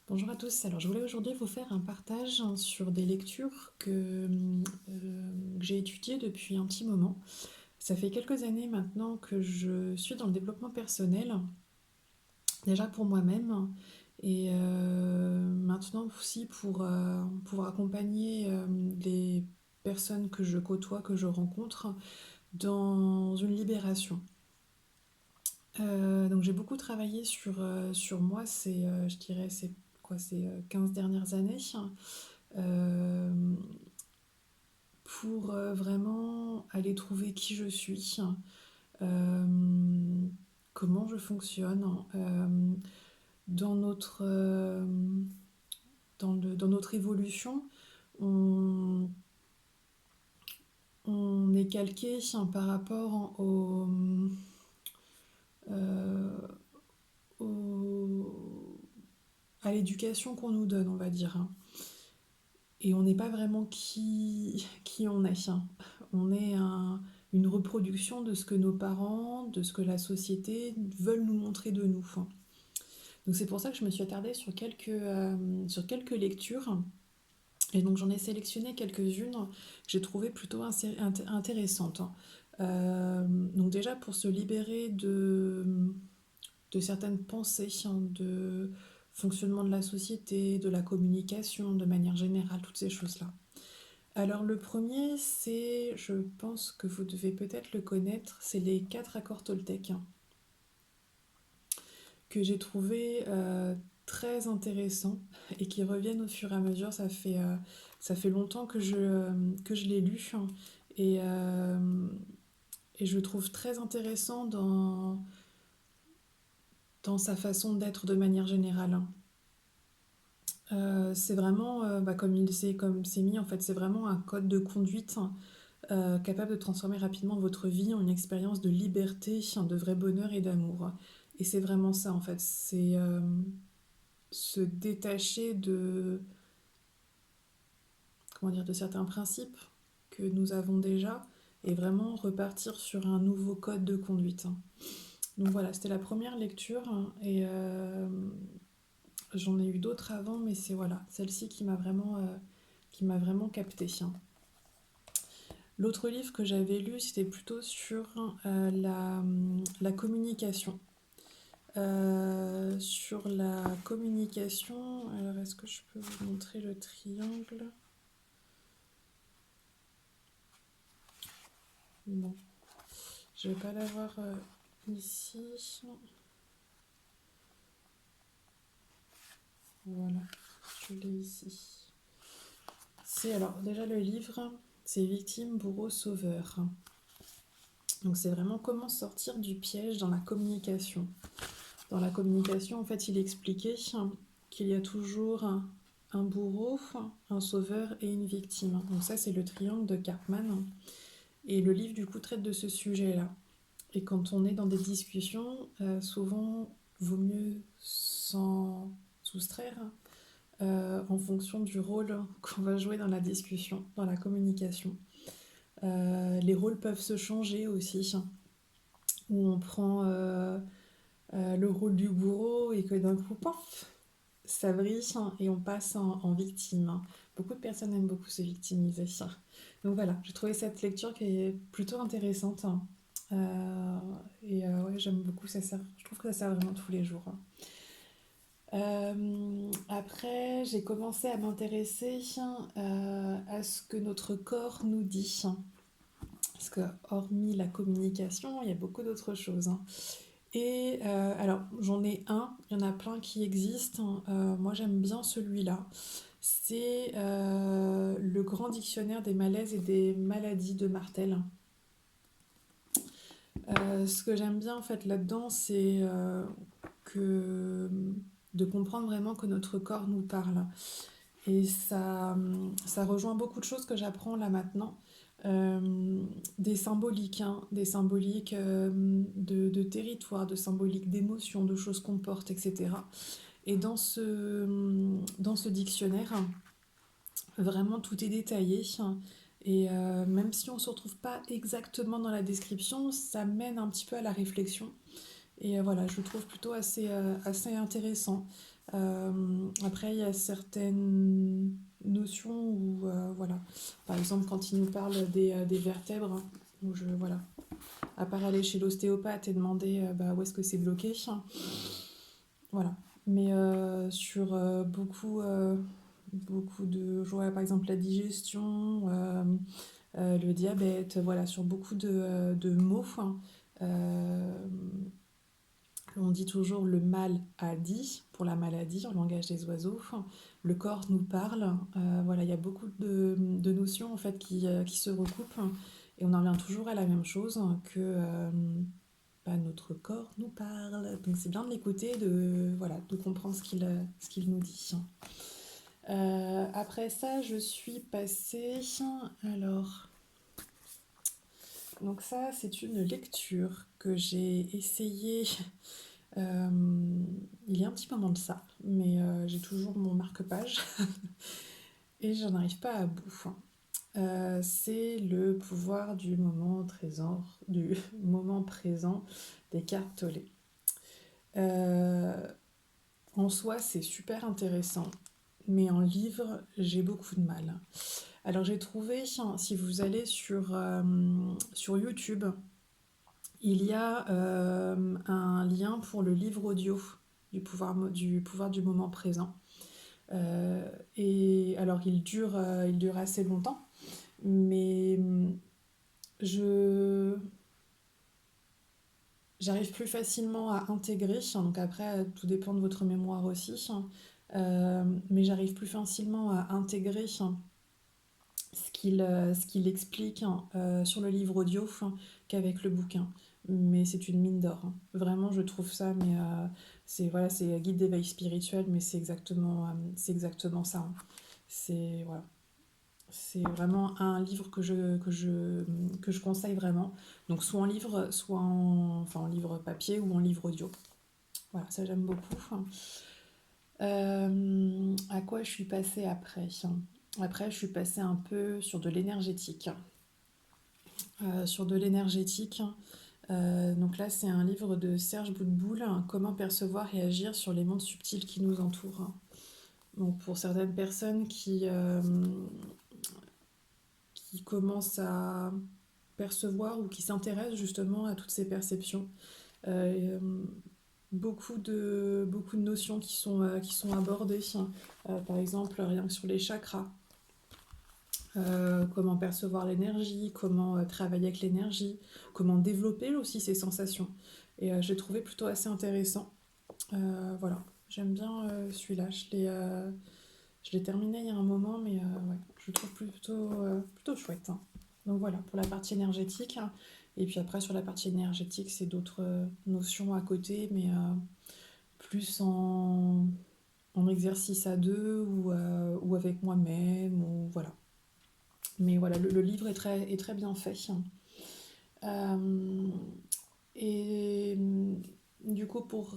Bonjour à tous. Alors, je voulais aujourd'hui vous faire un partage sur des lectures que j'ai étudiées depuis un petit moment. Ça fait quelques années maintenant que je suis dans le développement personnel, déjà pour moi-même, et maintenant aussi pour accompagner les personnes que je côtoie, que je rencontre, dans une libération. Donc j'ai beaucoup travaillé sur moi, je dirais, ces 15 dernières années. euh, pour vraiment aller trouver qui je suis, euh, comment je fonctionne. Dans notre, euh, dans notre évolution, on, on est calqué par rapport euh, au- à l'éducation qu'on nous donne, on va dire. Et on n'est pas vraiment qui on est. On est une reproduction de ce que nos parents, de ce que la société veulent nous montrer de nous. Donc c'est pour ça que je me suis attardée sur quelques lectures. Et donc j'en ai sélectionné quelques-unes que j'ai trouvées plutôt intéressantes. Donc déjà pour se libérer de certaines pensées, de fonctionnement de la société, de la communication, de manière générale, toutes ces choses-là. Alors le premier, je pense que vous devez peut-être le connaître, c'est les quatre accords Toltec, que j'ai trouvé très intéressants et qui reviennent au fur et à mesure. Ça fait longtemps que je l'ai lu, et, euh, et je le trouve très intéressant dans sa façon d'être de manière générale. C'est vraiment, comme c'est mis, en fait, c'est vraiment un code de conduite capable de transformer rapidement votre vie en une expérience de liberté, de vrai bonheur et d'amour. Et c'est vraiment ça, en fait. C'est se détacher comment dire, de certains principes que nous avons déjà et vraiment repartir sur un nouveau code de conduite. Donc voilà, c'était la première lecture et j'en ai eu d'autres avant, mais c'est voilà, celle-ci qui m'a vraiment captée. L'autre livre que j'avais lu, c'était plutôt sur la communication. Sur la communication, alors est-ce que je peux vous montrer le triangle? Bon, je vais pas l'avoir ici. Voilà, je l'ai ici. C'est alors déjà le livre, c'est Victime, bourreau, sauveur. Donc c'est vraiment comment sortir du piège dans la communication. Dans la communication, en fait, il expliquait qu'il y a toujours un bourreau, un sauveur et une victime. Donc ça, c'est le triangle de Cartman. Et le livre, du coup, traite de ce sujet-là. Et quand on est dans des discussions, souvent, vaut mieux s'en soustraire en fonction du rôle qu'on va jouer dans la discussion, dans la communication. Les rôles peuvent se changer aussi, où on prend le rôle du bourreau et que d'un coup, paf, ça brille et on passe en victime. Beaucoup de personnes aiment beaucoup se victimiser. Donc voilà, j'ai trouvé cette lecture qui est plutôt intéressante. Euh, ouais, j'aime beaucoup, je trouve que ça sert vraiment tous les jours. Après, j'ai commencé à m'intéresser à ce que notre corps nous dit. Parce que, hormis la communication, il y a beaucoup d'autres choses. Et alors, j'en ai un, il y en a plein qui existent. Moi, j'aime bien celui-là. C'est le grand dictionnaire des malaises et des maladies de Martel. Ce que j'aime bien en fait là-dedans, c'est que de comprendre vraiment que notre corps nous parle. Et ça rejoint beaucoup de choses que j'apprends là maintenant. Euh, des symboliques de territoire, de symboliques d'émotions, de choses qu'on porte, etc. Et dans ce dictionnaire, vraiment tout est détaillé. Et même si on ne se retrouve pas exactement dans la description, ça mène un petit peu à la réflexion. Et voilà, je le trouve plutôt assez intéressant. Après, il y a certaines notions où, voilà, par exemple, quand il nous parle des vertèbres, hein, où voilà, à part aller chez l'ostéopathe et demander bah, où est-ce que c'est bloqué, voilà. Mais sur beaucoup de, je vois par exemple la digestion, le diabète, voilà, sur beaucoup de mots, hein, euh, on dit toujours le mal a dit pour la maladie en langage des oiseaux. Le corps nous parle. Voilà, il y a beaucoup de notions en fait qui se recoupent et on en revient toujours à la même chose que bah, notre corps nous parle. Donc c'est bien de l'écouter, voilà, de comprendre ce qu'il nous dit. Après ça, je suis passée. Alors, donc ça, c'est une lecture que j'ai essayé euh, il y a un petit moment de ça, mais j'ai toujours mon marque-page et j'en arrive pas à bout. C'est le pouvoir du moment trésor, du moment présent des cartes Tollé. Euh, En soi, c'est super intéressant, mais en livre, j'ai beaucoup de mal. Alors j'ai trouvé, si vous allez sur YouTube, il y a un lien pour le livre audio du pouvoir du moment présent. Et alors il dure assez longtemps, mais je j'arrive plus facilement à intégrer. Donc après, tout dépend de votre mémoire aussi. Mais j'arrive plus facilement à intégrer ce qu'il explique sur le livre audio qu'avec le bouquin. Mais c'est une mine d'or, hein. Vraiment, je trouve ça, mais c'est voilà, c'est guide d'éveil spirituel, mais c'est exactement ça, hein. C'est voilà, c'est vraiment un livre que je conseille vraiment. Donc soit en livre, enfin en livre papier ou en livre audio. Voilà, ça j'aime beaucoup. À quoi je suis passée après? Après, je suis passée un peu sur de l'énergétique. Sur de l'énergétique. Donc là, c'est un livre de Serge Boutboul, Comment percevoir et agir sur les mondes subtils qui nous entourent. Donc pour certaines personnes qui commencent à percevoir ou qui s'intéressent justement à toutes ces perceptions, euh, beaucoup de notions qui sont abordées. Par exemple, rien que sur les chakras, comment percevoir l'énergie, comment travailler avec l'énergie, comment développer aussi ses sensations. Et je l'ai trouvé plutôt assez intéressant. Voilà, j'aime bien celui-là. Je l'ai terminé il y a un moment, mais ouais, je le trouve plutôt chouette, hein. Donc voilà, pour la partie énergétique. Et puis après, sur la partie énergétique, c'est d'autres notions à côté, mais plus en exercice à deux ou avec moi-même, ou voilà. Mais voilà, le livre est très bien fait. Euh, et du coup, pour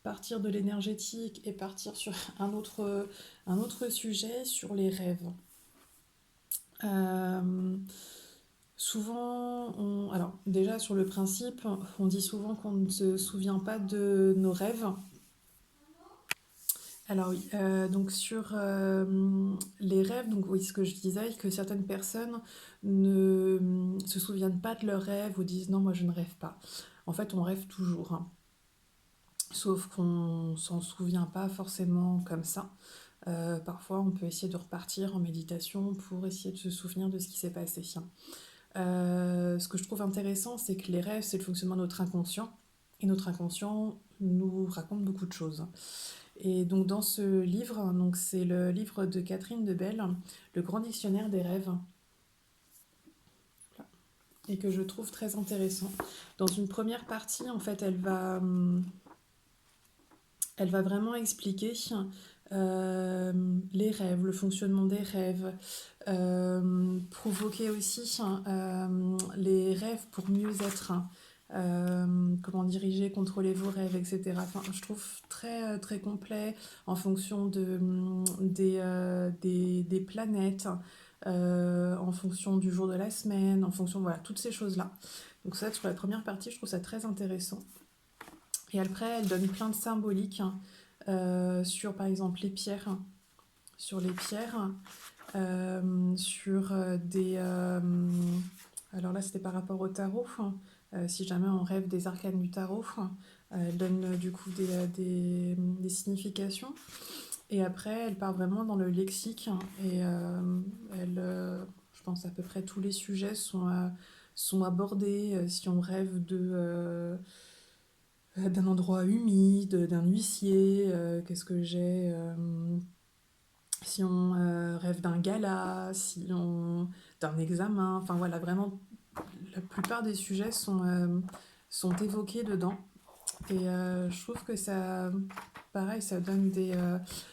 partir de l'énergétique et partir sur un autre sujet, sur les rêves. Euh, Souvent, alors déjà sur le principe, on dit souvent qu'on ne se souvient pas de nos rêves. Alors oui, donc sur les rêves, donc oui, ce que je disais, que certaines personnes ne se souviennent pas de leurs rêves ou disent non, moi je ne rêve pas. En fait, on rêve toujours, hein. Sauf qu'on s'en souvient pas forcément comme ça. Parfois, on peut essayer de repartir en méditation pour essayer de se souvenir de ce qui s'est passé. Ce que je trouve intéressant, c'est que les rêves, c'est le fonctionnement de notre inconscient. Et notre inconscient nous raconte beaucoup de choses. Et donc dans ce livre, donc c'est le livre de Catherine Debelle, Le Grand Dictionnaire des rêves, et que je trouve très intéressant. Dans une première partie, en fait, elle va vraiment expliquer euh, les rêves, le fonctionnement des rêves, provoquer aussi les rêves pour mieux être, comment diriger, contrôler vos rêves, etc. Enfin, je trouve très, très complet en fonction des planètes, en fonction du jour de la semaine, en fonction de voilà, toutes ces choses-là. Donc ça, sur la première partie, je trouve ça très intéressant. Et après, elle donne plein de symboliques, sur par exemple les pierres, sur les pierres, sur des... alors là, c'était par rapport au tarot. Si jamais on rêve des arcanes du tarot, elle donne du coup des significations. Et après, elle part vraiment dans le lexique. Et je pense à peu près tous les sujets sont abordés. Si on rêve d'un endroit humide, d'un huissier, qu'est-ce que j'ai si on rêve d'un gala, si on d'un examen, enfin voilà, vraiment la plupart des sujets sont évoqués dedans. Et je trouve que ça, pareil, ça donne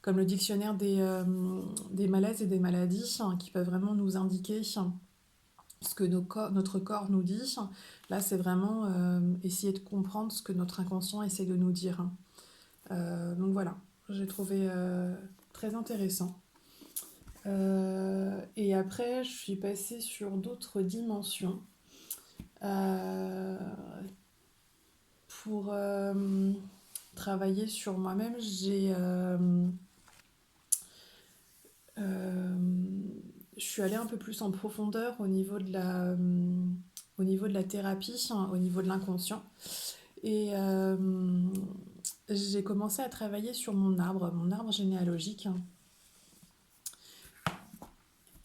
comme le dictionnaire des malaises et des maladies qui peuvent vraiment nous indiquer ce que notre corps nous dit. Là, c'est vraiment essayer de comprendre ce que notre inconscient essaie de nous dire. Donc voilà, j'ai trouvé très intéressant. Et après, je suis passée sur d'autres dimensions euh, pour travailler sur moi-même. Euh, je suis allée un peu plus en profondeur au niveau de la thérapie, au niveau de l'inconscient. Et j'ai commencé à travailler sur mon arbre généalogique.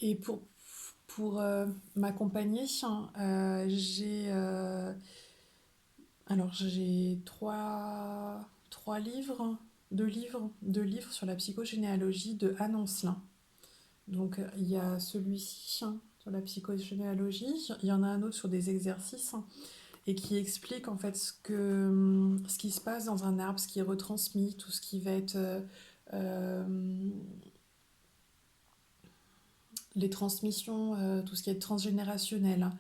Et pour m'accompagner, j'ai trois livres, deux livres sur la psychogénéalogie de Anne Ancelin. Donc il y a celui-ci sur la psychogénéalogie, il y en a un autre sur des exercices et qui explique en fait ce qui se passe dans un arbre, ce qui est retransmis, tout ce qui va être euh, les transmissions, tout ce qui est transgénérationnel,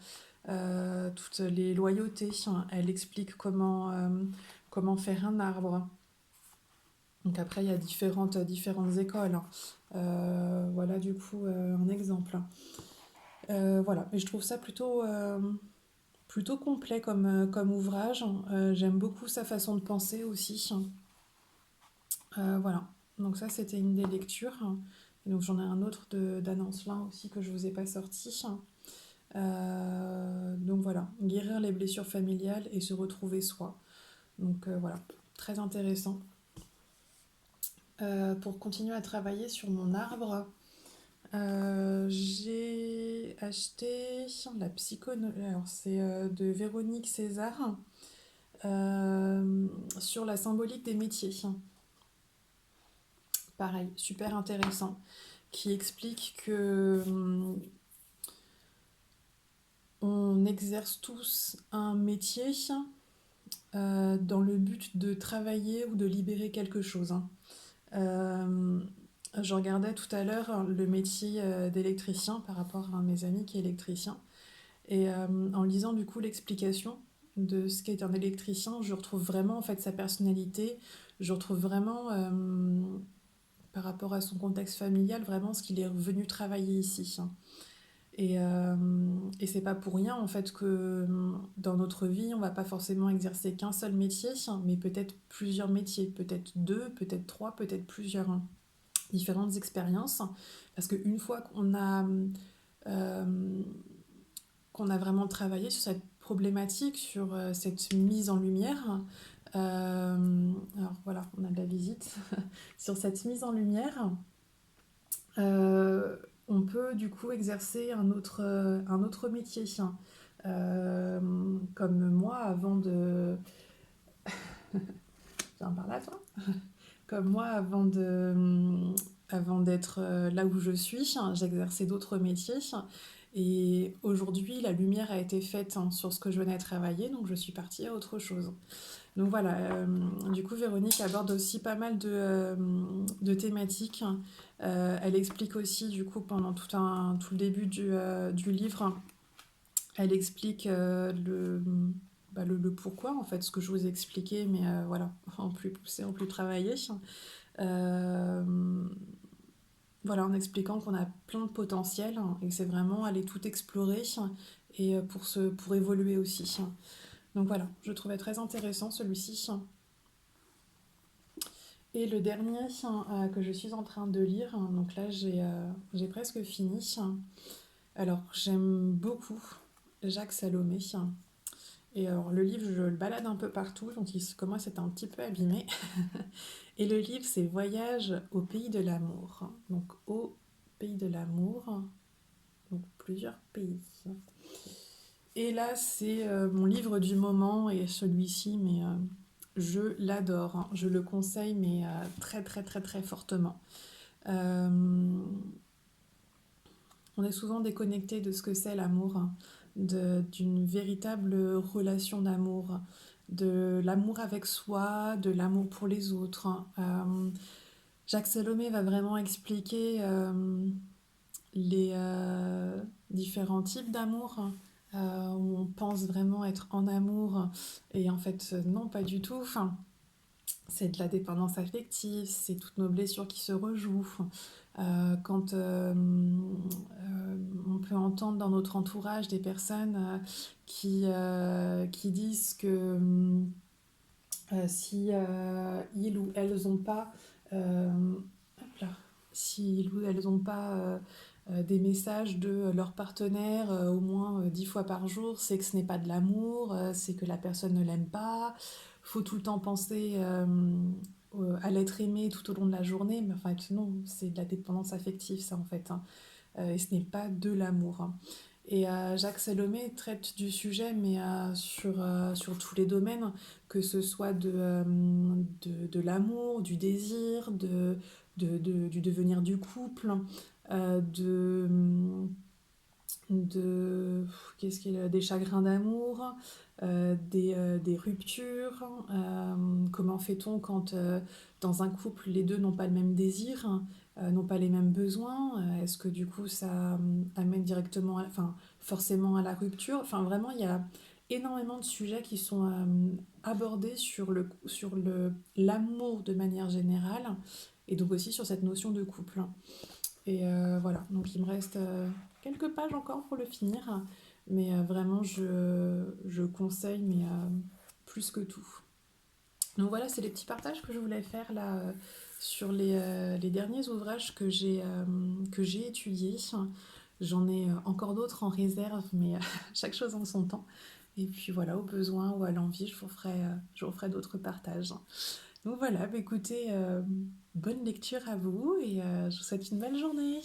toutes les loyautés. Elle explique comment faire un arbre. Donc après, il y a différentes écoles. Voilà du coup un exemple. Voilà, et je trouve ça plutôt complet comme ouvrage. J'aime beaucoup sa façon de penser aussi. Voilà, donc ça c'était une des lectures. Et donc j'en ai un autre d'Anne Ancelin aussi que je vous ai pas sorti. Donc voilà, guérir les blessures familiales et se retrouver soi. Donc voilà, très intéressant. Pour continuer à travailler sur mon arbre, j'ai acheté la alors c'est de Véronique César sur la symbolique des métiers. Pareil, super intéressant, qui explique que on exerce tous un métier dans le but de travailler ou de libérer quelque chose. Euh, je regardais tout à l'heure le métier d'électricien par rapport à un de mes amis qui est électricien. Et en lisant du coup l'explication de ce qu'est un électricien, je retrouve vraiment en fait sa personnalité, je retrouve vraiment par rapport à son contexte familial vraiment ce qu'il est venu travailler ici. Et c'est pas pour rien en fait que dans notre vie on va pas forcément exercer qu'un seul métier, mais peut-être plusieurs métiers, peut-être deux, peut-être trois, peut-être plusieurs différentes expériences. Parce qu'une fois euh, qu'on a vraiment travaillé sur cette problématique, sur cette mise en lumière, alors voilà, on a de la visite, sur cette mise en lumière, euh, on peut du coup exercer un autre métier. Comme moi, viens par là, toi. Comme moi, avant d'être là où je suis, j'exerçais d'autres métiers. Et aujourd'hui, la lumière a été faite sur ce que je venais de travailler, donc je suis partie à autre chose. Donc voilà, du coup, Véronique aborde aussi pas mal de thématiques. Elle explique aussi, du coup, pendant tout le début du livre, elle explique le pourquoi, en fait, ce que je vous ai expliqué, mais voilà, en plus poussé, en plus travaillé. Euh, voilà, en expliquant qu'on a plein de potentiel et que c'est vraiment aller tout explorer et pour évoluer aussi. Donc voilà, je trouvais très intéressant celui-ci. Et le dernier que je suis en train de lire, donc là j'ai presque fini. Alors j'aime beaucoup Jacques Salomé. Et alors le livre, je le balade un peu partout, donc il commence à être un petit peu abîmé. Et le livre, c'est Voyage au pays de l'amour. Donc au pays de l'amour, donc plusieurs pays. Et là, c'est mon livre du moment et celui-ci, mais je l'adore, hein. Je le conseille, mais très très très très fortement. Euh, on est souvent déconnecté de ce que c'est l'amour, hein, d'une véritable relation d'amour, de l'amour avec soi, de l'amour pour les autres, hein. Jacques Salomé va vraiment expliquer les différents types d'amour, hein, où on pense vraiment être en amour et en fait non, pas du tout. Enfin, c'est de la dépendance affective, c'est toutes nos blessures qui se rejouent. Quand on peut entendre dans notre entourage des personnes qui disent que si ils ou elles n'ont pas, hop là, si ils ou elles n'ont pas des messages de leur partenaire au moins 10 fois par jour, c'est que ce n'est pas de l'amour, c'est que la personne ne l'aime pas. Faut tout le temps penser à l'être aimé tout au long de la journée, mais en fait non, c'est de la dépendance affective ça en fait, hein. Et ce n'est pas de l'amour, hein. Et Jacques Salomé traite du sujet, mais sur tous les domaines, que ce soit de l'amour, du désir, du devenir du couple, de, qu'est-ce qu'il y a, des chagrins d'amour, des ruptures. Comment fait-on quand dans un couple les deux n'ont pas le même désir, n'ont pas les mêmes besoins? Est-ce que du coup ça amène directement, enfin forcément à la rupture? Enfin vraiment il y a énormément de sujets qui sont abordés sur l'amour de manière générale et donc aussi sur cette notion de couple. Et voilà, donc il me reste quelques pages encore pour le finir, mais vraiment je conseille, mais plus que tout. Donc voilà, c'est les petits partages que je voulais faire là sur les derniers ouvrages que j'ai étudiés. J'en ai encore d'autres en réserve, mais chaque chose en son temps. Et puis voilà, au besoin ou à l'envie, je vous ferai d'autres partages. Donc voilà, bah écoutez, bonne lecture à vous et je vous souhaite une belle journée.